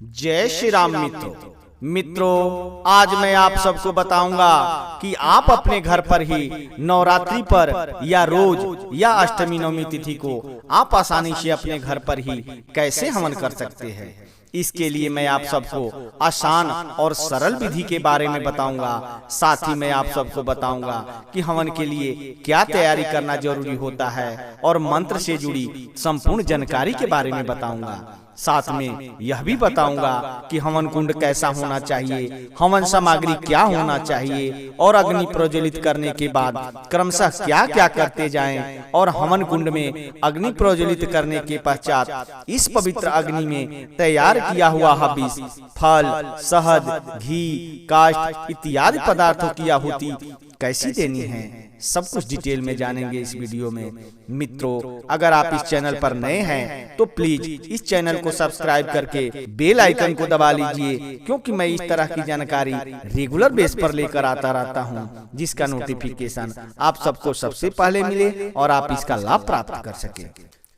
जय श्री राम मित्रों, आज मैं आप सबको बताऊंगा कि आप अपने घर पर ही नवरात्रि पर या रोज या अष्टमी नवमी तिथि को आप आसानी से अपने घर पर ही कैसे हवन कर सकते हैं। इसके लिए मैं आप सबको आसान और सरल विधि के बारे में बताऊंगा। साथ ही मैं आप सबको बताऊंगा कि हवन के लिए क्या तैयारी करना जरूरी होता है और मंत्र से जुड़ी संपूर्ण जानकारी के बारे में बताऊंगा। साथ में यह भी बताऊंगा कि हवन कुंड कैसा होना चाहिए, हवन सामग्री क्या होना चाहिए और अग्नि प्रज्वलित करने के बाद क्रमशः क्या क्या करते जाएं और हवन कुंड में अग्नि प्रज्वलित करने के पश्चात इस पवित्र अग्नि में तैयार किया हुआ हविष, फल, शहद, घी, काष्ठ इत्यादि पदार्थों की आहुति कैसी देनी है, सब कुछ डिटेल में जानेंगे इस वीडियो में। मित्रों, अगर आप इस चैनल पर नए हैं तो प्लीज इस चैनल को सब्सक्राइब करके बेल आइकन को दबा लीजिए, क्योंकि मैं इस तरह की जानकारी रेगुलर बेस पर लेकर आता रहता हूं, जिसका नोटिफिकेशन आप सबको सबसे पहले मिले और आप इसका लाभ प्राप्त कर सके।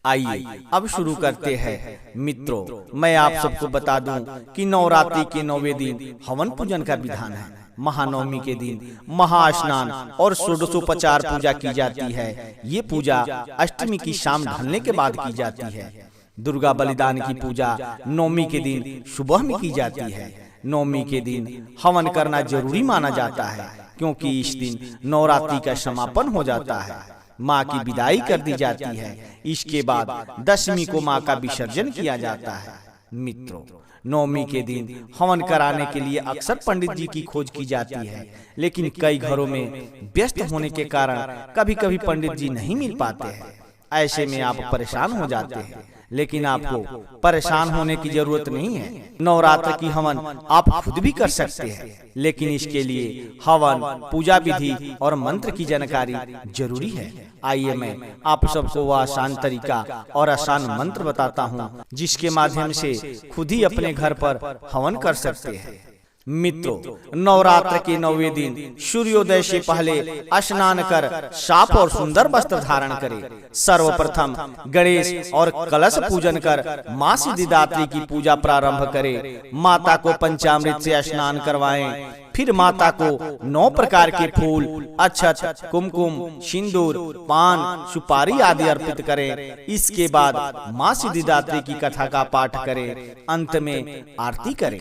आइए अब शुरू करते हैं। मित्रों, मैं आप सबको बता दूं कि नवरात्रि के 9वें दिन हवन पूजन का विधान है। महानवमी के दिन महास्नान और षोडशोपचार पूजा की जाती है। ये पूजा अष्टमी की शाम ढलने के बाद की जाती है। दुर्गा बलिदान की पूजा नवमी के दिन सुबह में की जाती है। नवमी के दिन हवन करना जरूरी माना जाता है, क्योंकि इस दिन नवरात्रि का समापन हो जाता है, माँ की विदाई कर दी जाती है। इसके बाद दशमी को माँ का विसर्जन किया जाता है। मित्रों, नवमी के दिन हवन कराने के लिए अक्सर पंडित जी की खोज की जाती है, लेकिन कई घरों में व्यस्त होने के कारण कभी कभी पंडित जी नहीं मिल पाते हैं। ऐसे में आप परेशान हो जाते हैं, लेकिन आपको परेशान होने की जरूरत नहीं है। नवरात्र की हवन आप खुद भी कर सकते हैं, लेकिन इसके लिए हवन, पूजा विधि और मंत्र की जानकारी जरूरी है। आइए मैं आप सबको वह आसान तरीका और आसान मंत्र बताता हूँ, जिसके माध्यम से खुद ही अपने घर पर हवन कर सकते हैं। मित्रों, नवरात्र के 9वें दिन सूर्योदय से पहले स्नान कर साफ और सुंदर वस्त्र धारण करें। सर्वप्रथम गणेश और कलश पूजन कर माँ सिद्धिदात्री की पूजा प्रारंभ करें। माता को पंचामृत से स्नान करवाएं। फिर माता को 9 प्रकार के फूल, अक्षत, कुमकुम, सिंदूर, पान, सुपारी आदि अर्पित करें। इसके बाद माँ सिद्धिदात्री की कथा का पाठ करें। अंत में आरती करें।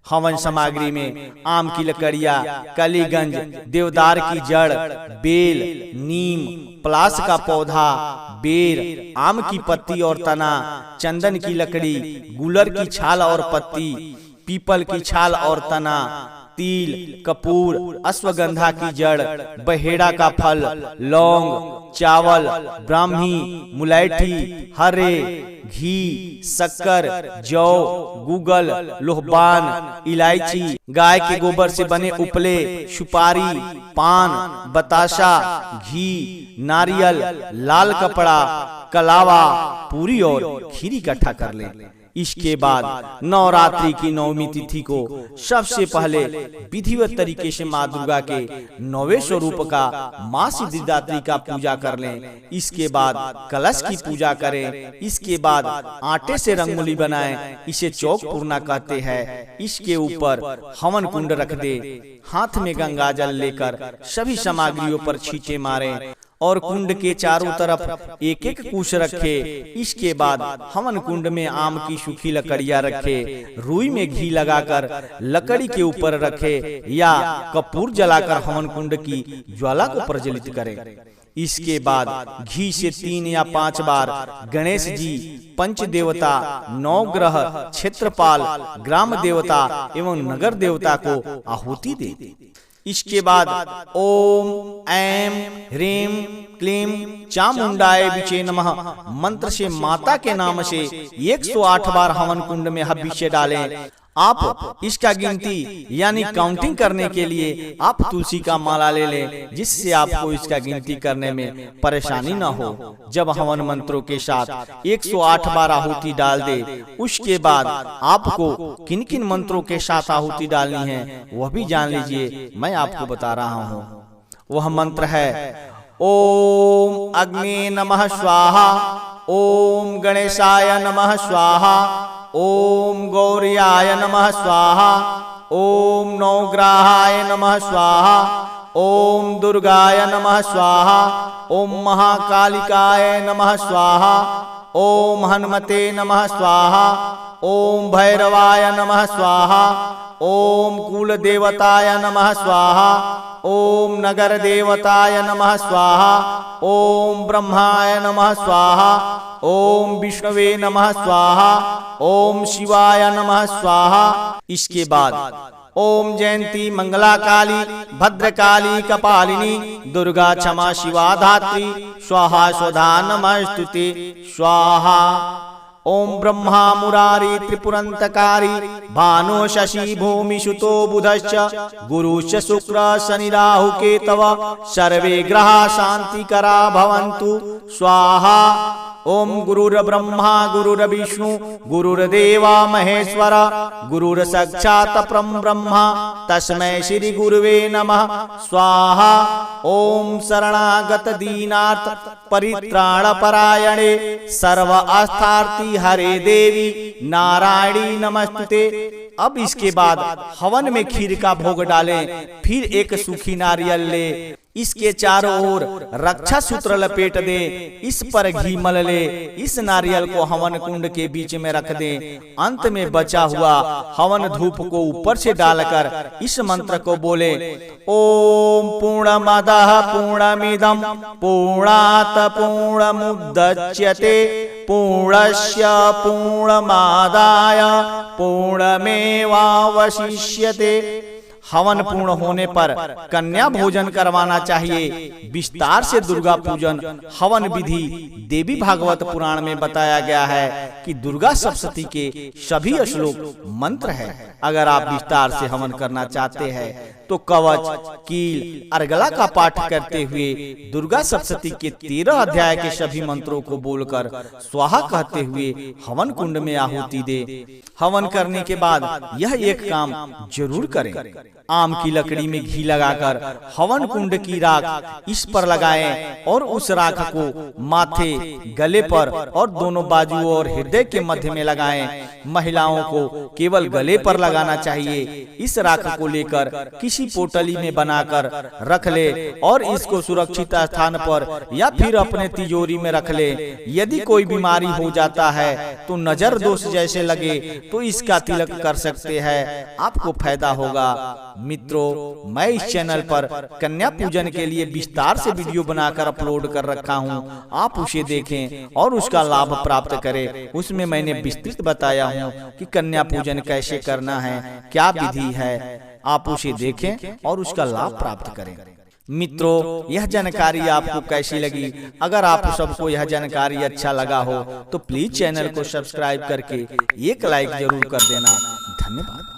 हवन सामग्री में आम की लकड़ियाँ, कलीगंज, देवदार की जड़, बेल, नीम, पलाश का पौधा, बेर, आम की पत्ती और तना, चंदन की लकड़ी, गुलर की छाल और पत्ती, पीपल की छाल और तना, तिल, कपूर, अश्वगंधा की जड़, बहेड़ा का फल, लौंग, चावल, ब्राह्मी, मुलैठी, हरे, घी, शक्कर, जौ, गुगल, लोहबान, इलायची, गाय के गोबर से बने उपले, सुपारी, पान, बताशा, घी, नारियल, लाल कपड़ा, कलावा, पूरी और खीर इकट्ठा कर लें। इसके बाद नवरात्रि की 9वीं तिथि को सबसे पहले विधिवत तरीके से माँ दुर्गा के 9वें स्वरूप का माँ सिद्धिदात्री का पूजा कर लें। इसके बाद कलश की पूजा करें। इसके बाद आटे से रंगोली बनाएं, इसे चौक पूर्णा कहते हैं। इसके ऊपर हवन कुंड रख दे। हाथ में गंगा जल लेकर सभी सामग्रियों पर छींटे मारें और कुंड के चारों तरफ एक एक कुश रखे। इसके बाद हवन कुंड में आम की सूखी लकड़ियां रखे। रुई में घी लगाकर लकड़ी के ऊपर रखे या कपूर जलाकर हवन कुंड की ज्वाला को प्रज्वलित करें। इसके बाद घी से 3 या 5 बार गणेश जी, पंच देवता, 9 ग्रह, क्षेत्रपाल, ग्राम देवता एवं नगर देवता को आहुति दे। इसके बाद ओम ऐं ह्रीं क्लीं चामुंडाय विचे नमः मंत्र से माता के नाम से 108 बार हवन कुंड में हविष्य डालें। आप इसका गिनती यानी काउंटिंग करने के लिए आप तुलसी का माला ले लें, जिससे आपको इसका गिनती करने में परेशानी न हो। जब हवन मंत्रों के साथ 108 बार आहुति डाल दे, उसके बाद आपको किन किन मंत्रों के साथ आहुति डालनी है वह भी जान लीजिए। मैं आपको बता रहा हूँ। वह मंत्र है ओम अग्नि नमः स्वाहा, ओम गणेशाय नमः स्वाहा, ओम गौरियाय नमः स्वाहा, ओम नवग्रहाय नमः स्वाहा, ओम दुर्गाय नमः स्वाहा, ओम महाकालिकाय नमः स्वाहा, ओम हनुमते नमः स्वाहा, ओम भैरवाय नमः स्वाहा, ओम कुल देवताय नमः स्वाहा, ओम नगर देवताय नमः स्वाहा, ओम ब्रह्माय नमः स्वाहा, ओम विष्णुवे नमः स्वाहा, ओम शिवाय नमः स्वाहा। इसके बाद ओम जयंती मंगला काली भद्रकाली कपालिनी दुर्गा क्षमा शिवा धात्री स्वाहा स्वधा नमस्तुते स्वाहा। ओम ब्रह्मा मुरारी त्रिपुरंतकारी भानो शशि भूमि सुतो बुधश्च गुरुश्च शुक्र शनि राहु केतव सर्वे ग्रहा शांतिकरा भवन्तु स्वाहा। ओम गुरुर्ब्रह्मा गुरुर्विष्णु गुरुर्देवा महेश्वर गुरुर्साक्षात् परब्रह्म तस्मै श्री गुरुवे नमः स्वाहा। ओम शरणागत दीनार्थ परित्राण परायणे सर्व आस्थार्थी हरे देवी नारायणी नमस्तुते। अब इसके बाद हवन में खीर का भोग डालें, फिर एक सूखी नारियल ले, इसके चारों ओर रक्षा सूत्र लपेट दे, इस पर घी मल ले, इस नारियल को हवन कुंड के बीच में रख दे। अंत में बचा हुआ हवन धूप को ऊपर से डालकर इस मंत्र को बोले, ओम पूर्णमदः पूर्णमिदं पूर्णात् पूर्णमुदच्यते पूर्णस्य पूर्णमादाय पूर्णमेवावशिष्यते। हवन पूर्ण होने पर कन्या भोजन करवाना चाहिए। विस्तार से दुर्गा पूजन हवन विधि देवी भागवत पुराण में बताया गया है कि दुर्गा सप्तशती के सभी श्लोक मंत्र है। अगर आप विस्तार से हवन करना चाहते हैं तो कवच, कील, अर्गला का पाठ करते हुए दुर्गा सप्तशती के 13 अध्याय के सभी मंत्रों को बोलकर स्वाहा कहते हुए हवन कुंड में आहुति दे। हवन करने के बाद यह एक काम जरूर करें, आम की लकड़ी में घी लगाकर हवन कुंड की राख इस पर लगाएं और उस राख को माथे, गले पर और दोनों बाजुओं और हृदय के मध्य में लगाएं। महिलाओं को केवल गले पर लगाना चाहिए। इस राख को लेकर किसी पोटली में बनाकर रख ले और इसको सुरक्षित स्थान पर या फिर अपने तिजोरी में रख ले। यदि कोई बीमारी हो जाता है तो नजर दोष जैसे लगे तो इसका तिलक कर सकते हैं, आपको फायदा होगा। मित्रों, मैं इस चैनल पर कन्या पूजन के लिए विस्तार से वीडियो बनाकर अपलोड कर रखा हूं, आप उसे देखें और उसका लाभ प्राप्त करें। उसमें मैंने विस्तृत बताया हूं कि कन्या पूजन कैसे करना है, क्या विधि है, आप उसे देखें और उसका लाभ प्राप्त करें। मित्रों, यह जानकारी आपको कैसी लगी? अगर आप सबको यह जानकारी अच्छा लगा हो तो प्लीज चैनल को सब्सक्राइब करके एक लाइक जरूर कर देना। धन्यवाद।